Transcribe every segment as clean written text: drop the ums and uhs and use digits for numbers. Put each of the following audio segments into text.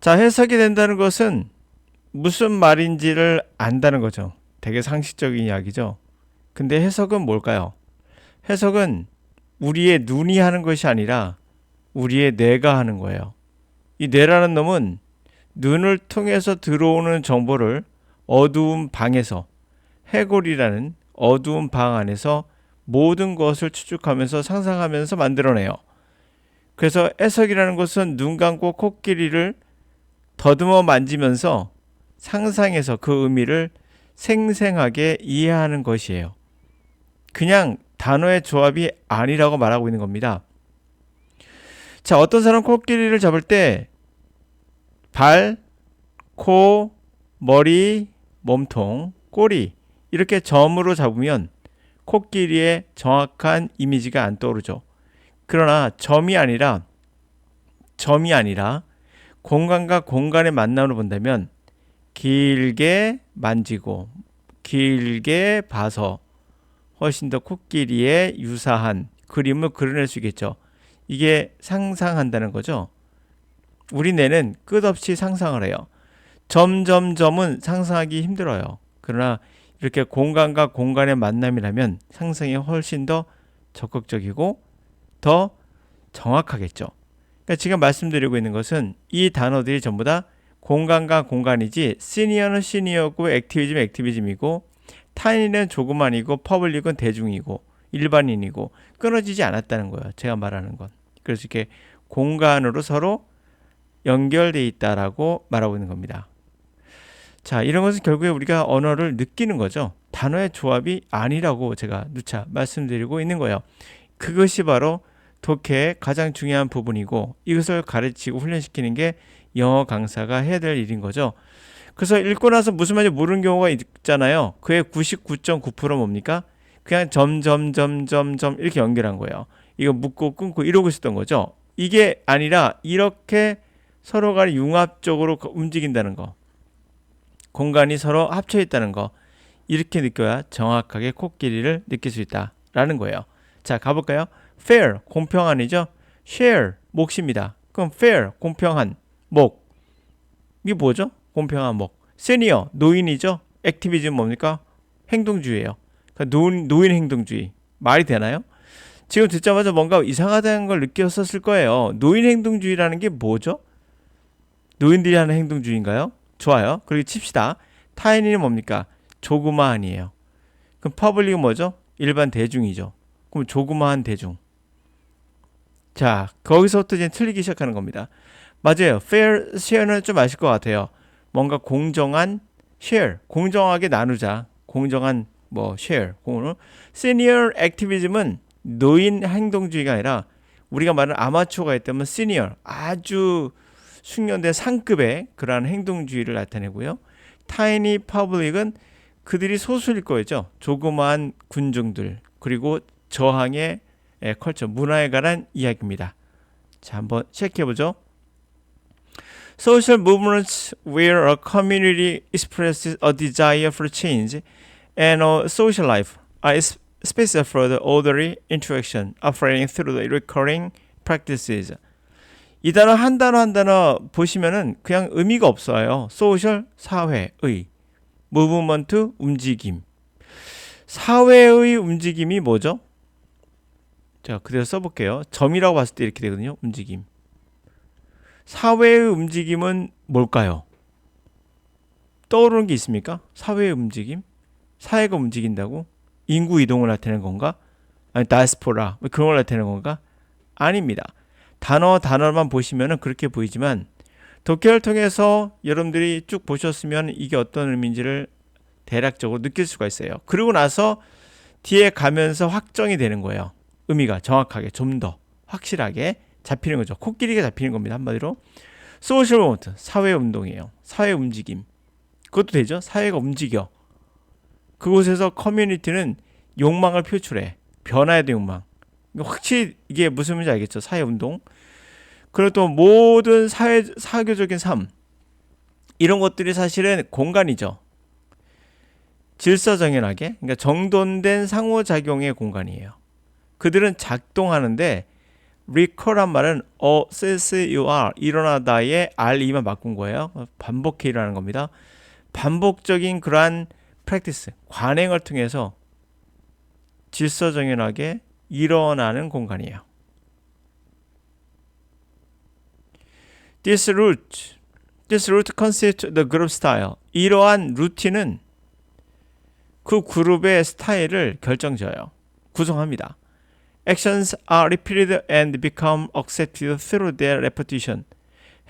자, 해석이 된다는 것은 무슨 말인지를 안다는 거죠. 되게 상식적인 이야기죠. 근데 해석은 뭘까요? 해석은 우리의 눈이 하는 것이 아니라 우리의 뇌가 하는 거예요. 이 뇌라는 놈은 눈을 통해서 들어오는 정보를 어두운 방에서, 해골이라는 어두운 방 안에서 모든 것을 추측하면서 상상하면서 만들어내요. 그래서 해석이라는 것은 눈 감고 코끼리를 더듬어 만지면서 상상해서 그 의미를 생생하게 이해하는 것이에요. 그냥 단어의 조합이 아니라고 말하고 있는 겁니다. 자, 어떤 사람 코끼리를 잡을 때 발, 코, 머리, 몸통, 꼬리 이렇게 점으로 잡으면 코끼리의 정확한 이미지가 안 떠오르죠. 그러나 점이 아니라 공간과 공간의 만남으로 본다면 길게 만지고 길게 봐서 훨씬 더 코끼리에 유사한 그림을 그려낼 수 있겠죠. 이게 상상한다는 거죠. 우리 뇌는 끝없이 상상을 해요. 점은 상상하기 힘들어요. 그러나 이렇게 공간과 공간의 만남이라면 상상이 훨씬 더 적극적이고 더 정확하겠죠. 그러니까 지금 말씀드리고 있는 것은 이 단어들이 전부 다 공간과 공간이지, 시니어는 시니어고 액티비즘은 액티비즘이고 타인은 조그만이고 퍼블릭은 대중이고 일반인이고 끊어지지 않았다는 거예요. 제가 말하는 건. 그래서 이렇게 공간으로 서로 연결되어 있다라고 말하고 있는 겁니다. 자, 이런 것은 결국에 우리가 언어를 느끼는 거죠. 단어의 조합이 아니라고 제가 누차 말씀드리고 있는 거예요. 그것이 바로 독해의 가장 중요한 부분이고 이것을 가르치고 훈련시키는 게 영어 강사가 해야 될 일인 거죠. 그래서 읽고 나서 무슨 말인지 모르는 경우가 있잖아요. 그의 99.9% 뭡니까? 그냥 점 이렇게 연결한 거예요. 이거 묶고 끊고 이러고 있었던 거죠. 이게 아니라 이렇게 서로가 융합적으로 움직인다는 거, 공간이 서로 합쳐 있다는 거, 이렇게 느껴야 정확하게 코끼리를 느낄 수 있다라는 거예요. 자, 가볼까요? fair, 공평한이죠. share, 몫입니다. 그럼 fair, 공평한, 목. 이게 뭐죠? 공평한 목. senior, 노인이죠. 액티비즘 뭡니까? 행동주의예요. 그러니까 노인 행동주의. 말이 되나요? 지금 듣자마자 뭔가 이상하다는 걸 느꼈었을 거예요. 노인 행동주의라는 게 뭐죠? 노인들이 하는 행동주의인가요? 좋아요. 그리고 칩시다. 타인은 뭡니까? 조그마한이에요. 그럼 퍼블릭은 뭐죠? 일반 대중이죠. 그럼 조그마한 대중. 자, 거기서부터 이제 틀리기 시작하는 겁니다. 맞아요. fair share는 좀 아실 것 같아요. 뭔가 공정한 share, 공정하게 나누자. 공정한 share. senior activism은 노인 행동주의가 아니라 우리가 말하는 아마추어가 있다면 senior, 아주 숙련된 상급의 그러한 행동주의를 나타내고요. tiny public은 그들이 소수일 거죠. 조그마한 군중들, 그리고 저항의 컬처, 문화에 관한 이야기입니다. 자, 한번 체크해보죠. Social movements where a community expresses a desire for change and a social life are spaces for the orderly interaction operating through the recurring practices. 이 단어 한 단어 보시면은 그냥 의미가 없어요. 소셜, 사회의, 무브먼트, 움직임. 사회의 움직임이 뭐죠? 자, 그대로 써볼게요. 점이라고 봤을 때 이렇게 되거든요. 움직임. 사회의 움직임은 뭘까요? 떠오르는 게 있습니까? 사회의 움직임? 사회가 움직인다고? 인구 이동을 나타내는 건가? 아니, 다이스포라 그런 걸 나타내는 건가? 아닙니다. 단어만 보시면 그렇게 보이지만 독해를 통해서 여러분들이 쭉 보셨으면 이게 어떤 의미인지를 대략적으로 느낄 수가 있어요. 그리고 나서 뒤에 가면서 확정이 되는 거예요. 의미가 정확하게 좀 더 확실하게 잡히는 거죠. 코끼리가 잡히는 겁니다. 한마디로 소셜 모먼트, 사회 운동이에요. 사회 움직임. 그것도 되죠. 사회가 움직여. 그곳에서 커뮤니티는 욕망을 표출해. 변화에 대한 욕망. 확실히 이게 무슨 의미인지 알겠죠? 사회 운동. 그리고 또 모든 사교적인 삶. 이런 것들이 사실은 공간이죠. 질서정연하게, 그러니까 정돈된 상호작용의 공간이에요. 그들은 작동하는데 recur란 말은 occur 일어나다의 re만 바꾼 거예요. 반복해 일어나는 겁니다. 반복적인 그러한 practice 관행을 통해서 질서정연하게 일어나는 공간이에요. This route constitutes the group style. 이러한 루틴은 그 그룹의 스타일을 결정져요. 구성합니다. Actions are repeated and become accepted through their repetition.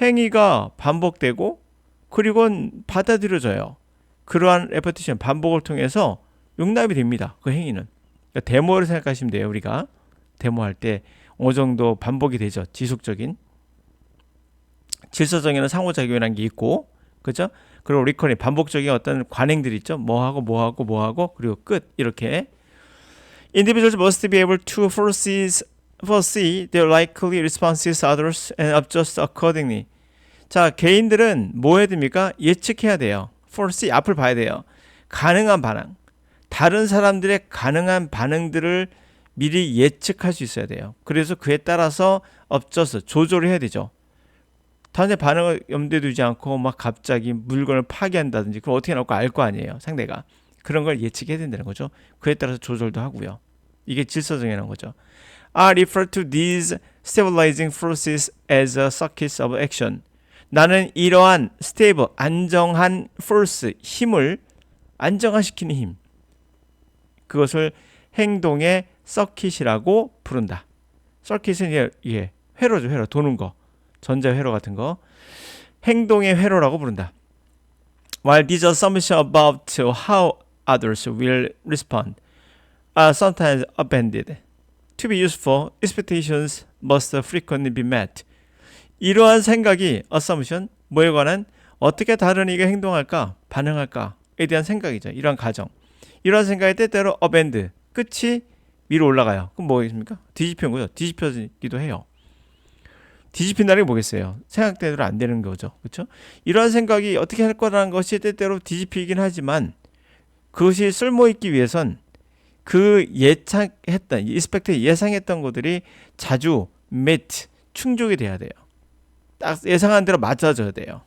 행위가 반복되고 그리고 받아들여져요. 그러한 repetition, 반복을 통해서 용납이 됩니다. 그 행위는. 그러니까 데모를 생각하시면 돼요. 우리가 데모할 때 어느 정도 반복이 되죠. 지속적인. 질서정에는 상호작용이라는 게 있고, 그죠? 그리고 리커링, 반복적인 어떤 관행들이 있죠. 뭐하고, 그리고 끝. 이렇게. Individuals must be able to foresee their likely responses others and adjust accordingly. 자, 개인들은 뭐 해야 됩니까? 예측해야 돼요. foresee, 앞을 봐야 돼요. 가능한 반응. 다른 사람들의 가능한 반응들을 미리 예측할 수 있어야 돼요. 그래서 그에 따라서 adjust, 조절을 해야 되죠. 다른 반응을 염두에 두지 않고 막 갑자기 물건을 파괴한다든지 그걸 어떻게 나올 거 알 거 아니에요. 상대가. 그런 걸 예측해야 된다는 거죠. 그에 따라서 조절도 하고요. 이게 질서정연한 거죠. I refer to these stabilizing forces as a circuit of action. 나는 이러한 stable, 안정한 force, 힘을 안정화시키는 힘. 그것을 행동의 서킷이라고 부른다. 서킷은 이게 회로죠. 회로. 도는 거. 전자회로 같은 거. 행동의 회로라고 부른다. While these assumptions about how others will respond are sometimes abandoned, to be useful, expectations must frequently be met. 이러한 생각이 assumption, 뭐에 관한 어떻게 다른 이가 행동할까, 반응할까에 대한 생각이죠. 이러한 가정. 이러한 생각이 때때로 abandon, 끝이 위로 올라가요. 그럼 뭐겠습니까? 뒤집히는 거죠. 뒤집혀지기도 해요. 뒤집힌다는 게 뭐겠어요? 생각대로 안 되는 거죠. 그렇죠? 이러한 생각이 어떻게 할 거라는 것이 때때로 뒤집히긴 하지만 그것이 쓸모있기 위해선 그 예상했던, 예상했던 것들이 자주 meet, 충족이 돼야 돼요. 딱 예상한 대로 맞아줘야 돼요.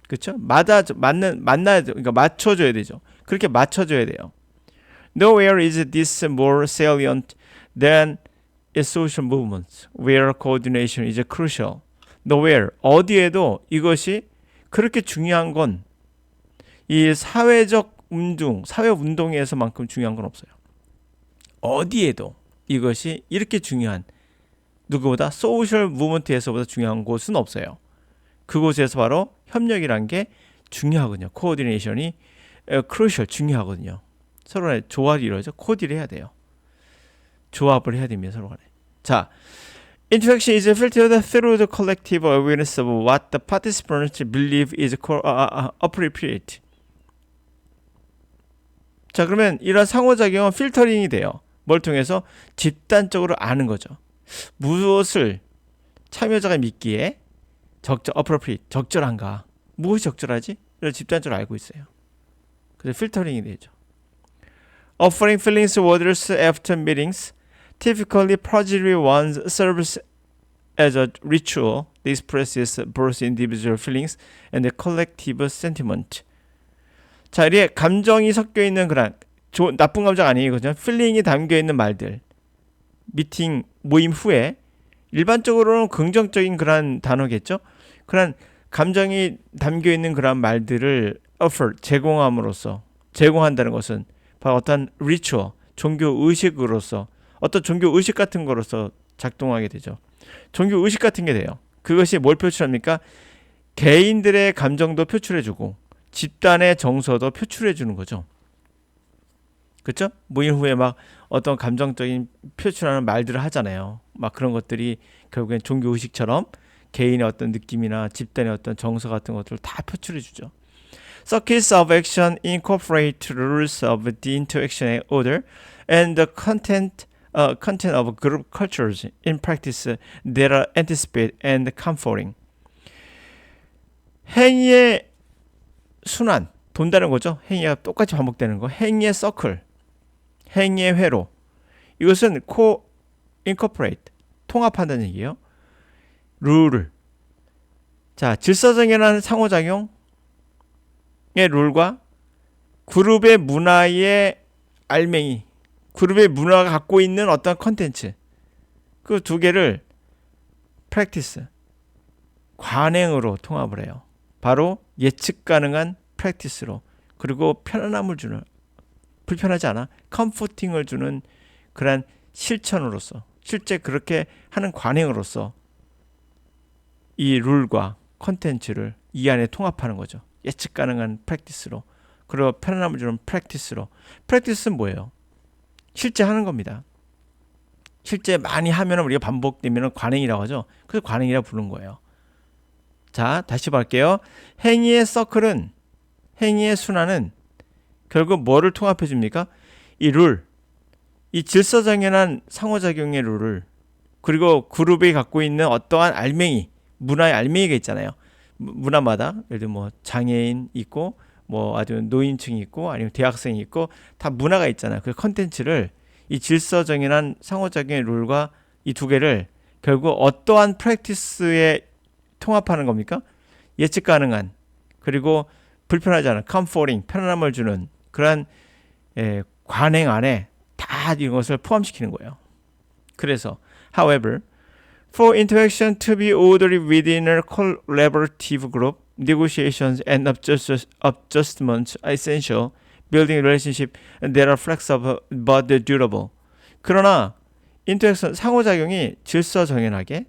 그렇죠? 그러니까 맞춰줘야 되죠. 그렇게 맞춰줘야 돼요. Nowhere is this more salient than is social movements, where coordination is crucial. Nowhere, 어디에도 이것이 그렇게 중요한 건 이 사회적 운동, 사회 운동에서만큼 중요한 건 없어요. 어디에도 이것이 이렇게 중요한, 누구보다 소셜 무브먼트에서보다 중요한 곳은 없어요. 그곳에서 바로 협력이란 게 중요하거든요. 코어디네이션이 crucial, 중요하거든요. 서로 간에 조합이 이루어져 코디를 해야 돼요. 조합을 해야 됩니다. 서로 간에. 자, interaction is filtered through the collective awareness of what the participants believe is appropriate. 자, 그러면 이런 상호작용은 필터링이 돼요. 뭘 통해서? 집단적으로 아는 거죠. 무엇을 참여자가 믿기에 appropriate, 적절한가? 무엇이 적절하지? 이걸 집단적으로 알고 있어요. 그래서 필터링이 되죠. Offering feelings orders after meetings, typically perjury ones serves as a ritual that expresses both individual feelings and the collective sentiment. 자, 이게 감정이 섞여 있는 그런 나쁜 감정 아니거든요. 필링이 담겨 있는 말들. 미팅 모임 후에 일반적으로는 긍정적인 그런 단어겠죠. 그런 감정이 담겨 있는 그런 말들을 offer 제공한다는 것은 바로 어떤 리추얼, 종교 의식으로서 어떤 종교 의식 같은 거로서 작동하게 되죠. 종교 의식 같은 게 돼요. 그것이 뭘 표출합니까? 개인들의 감정도 표출해주고 집단의 정서도 표출해주는 거죠. 그렇죠? 모임 후에 막 어떤 감정적인 표출하는 말들을 하잖아요. 막 그런 것들이 결국엔 종교 의식처럼 개인의 어떤 느낌이나 집단의 어떤 정서 같은 것들을 다 표출해주죠. Circuits of action incorporate rules of the interaction order and the content of group cultures in practice that are anticipated and comforting. 행위의 순환, 돈다는 거죠. 행위가 똑같이 반복되는 거. 행위의 서클, 행위의 회로. 이것은 incorporate, 통합한다는 얘기예요. 룰을. 자, 질서정연한 상호작용의 룰과 그룹의 문화의 알맹이, 그룹의 문화가 갖고 있는 어떤 컨텐츠, 그 두 개를 프랙티스, 관행으로 통합을 해요. 바로 예측 가능한 프랙티스로, 그리고 편안함을 주는, 불편하지 않아, 컴포팅을 주는 그런 실천으로서, 실제 그렇게 하는 관행으로서 이 룰과 컨텐츠를 이 안에 통합하는 거죠. 예측 가능한 프랙티스로, 그리고 편안함을 주는 프랙티스로. 프랙티스는 뭐예요? 실제 하는 겁니다. 실제 많이 하면 우리가 반복되면 관행이라고 하죠. 그래서 관행이라고 부르는 거예요. 자, 다시 볼게요. 행위의 서클은, 행위의 순환은 결국 뭐를 통합해 줍니까? 이 룰, 이 질서정연한 상호작용의 룰을, 그리고 그룹이 갖고 있는 어떠한 알맹이, 문화의 알맹이가 있잖아요. 문화마다 예를 들면 뭐 장애인 있고, 뭐 아주 노인층이 있고, 아니면 대학생이 있고, 다 문화가 있잖아요. 그 컨텐츠를, 이 질서정연한 상호작용의 룰과 이 두 개를 결국 어떠한 프랙티스에 통합하는 겁니까? 예측 가능한, 그리고 불편하지 않은, comforting, 편안함을 주는 그러한 관행 안에 다 이것을 포함시키는 거예요. 그래서 however, for interaction to be orderly within a collaborative group, negotiations and adjustments are essential. Building relationship that are flexible but durable. 그러나 인터랙션, 상호작용이 질서정연하게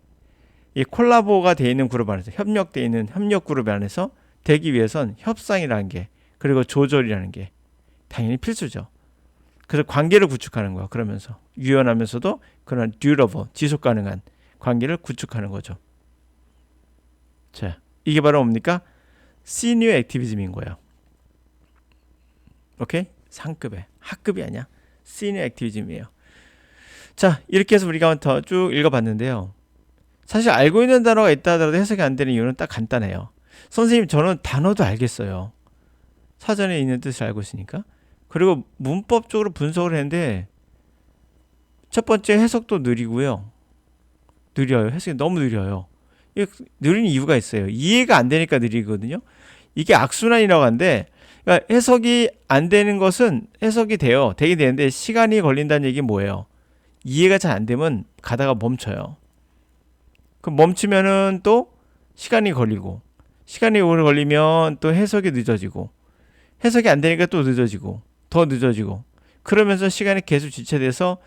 이 콜라보가 되어 있는 그룹 안에서, 협력되어 있는 협력 그룹 안에서 되기 위해선 협상이라는 게, 그리고 조절이라는 게 당연히 필수죠. 그래서 관계를 구축하는 거야. 그러면서 유연하면서도 그런 durable, 지속 가능한 관계를 구축하는 거죠. 자, 이게 바로 뭡니까? 시니어 액티비즘인 거예요. 오케이? 상급의, 학급이 아니야. 시니어 액티비즘이에요. 자, 이렇게 해서 우리가 더 쭉 읽어봤는데요. 사실 알고 있는 단어가 있다 하더라도 해석이 안 되는 이유는 딱 간단해요. 선생님, 저는 단어도 알겠어요. 사전에 있는 뜻을 알고 있으니까. 그리고 문법적으로 분석을 했는데 첫 번째 해석도 느리고요. 느려요. 해석이 너무 느려요. 느린 이유가 있어요. 이해가 안 되니까 느리거든요. 이게 악순환이라고 하는데, 그러니까 해석이 안 되는 것은 해석이 돼요. 되게 되는데 시간이 걸린다는 얘기는 뭐예요? 이해가 잘 안 되면 가다가 멈춰요. 그럼 멈추면은 또 시간이 걸리고, 시간이 오래 걸리면 또 해석이 늦어지고, 해석이 안 되니까 또 늦어지고, 더 늦어지고, 그러면서 시간이 계속 지체돼서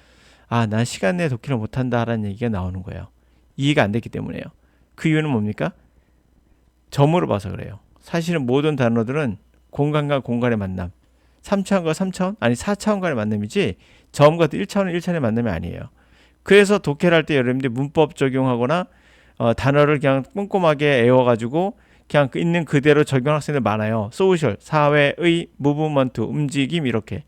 난 시간 내에 독해를 못한다라는 얘기가 나오는 거예요. 이해가 안 됐기 때문에요. 그 이유는 뭡니까? 점으로 봐서 그래요. 사실은 모든 단어들은 공간과 공간의 만남, 3차원과 3차원, 아니 4차원 간의 만남이지 점 같은 1차원 1차원의 만남이 아니에요. 그래서 독해를 할 때 여러분들이 문법 적용하거나 단어를 그냥 꼼꼼하게 외워가지고 그냥 있는 그대로 적용하는 학생들 많아요. 소셜, 사회의, 무브먼트, 움직임 이렇게.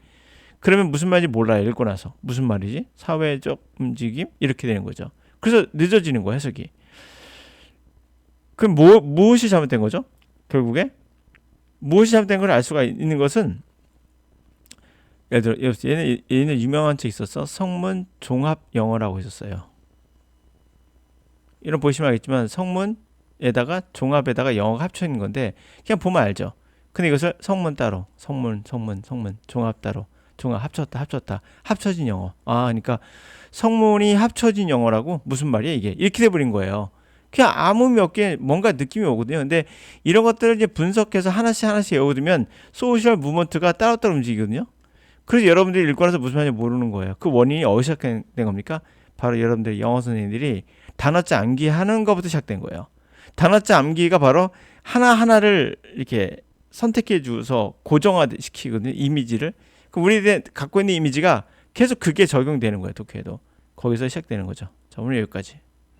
그러면 무슨 말인지 몰라요. 읽고 나서. 무슨 말이지? 사회적 움직임? 이렇게 되는 거죠. 그래서 늦어지는 거예요. 해석이. 그럼 무엇이 잘못된 거죠? 결국에? 무엇이 잘못된 걸 알 수가 있는 것은, 예를 들어 얘는 유명한 책 있었어. 성문 종합 영어라고 있었어요. 이런 보시면 알겠지만 성문에다가 종합에다가 영어가 합쳐 있는 건데 그냥 보면 알죠. 근데 이것을 성문 따로, 성문, 종합 따로, 종합 합쳤다, 합쳐진 영어. 그러니까 성문이 합쳐진 영어라고 무슨 말이야 이게? 이렇게 돼버린 거예요. 그냥 아무 몇 개 뭔가 느낌이 오거든요. 근데 이런 것들을 이제 분석해서 하나씩 외워두면 소셜 무브먼트가 따로따로 움직이거든요. 그래서 여러분들이 읽고 나서 무슨 말인지 모르는 거예요. 그 원인이 어디서 시작된 겁니까? 바로 여러분들 영어 선생님들이 단어자 암기하는 것부터 시작된 거예요. 단어자 암기가 바로 하나하나를 이렇게 선택해 주어서 고정화시키거든요. 이미지를. 그럼 우리 갖고 있는 이미지가 계속 그게 적용되는 거예요. 독해에도. 거기서 시작되는 거죠. 자, 오늘 여기까지.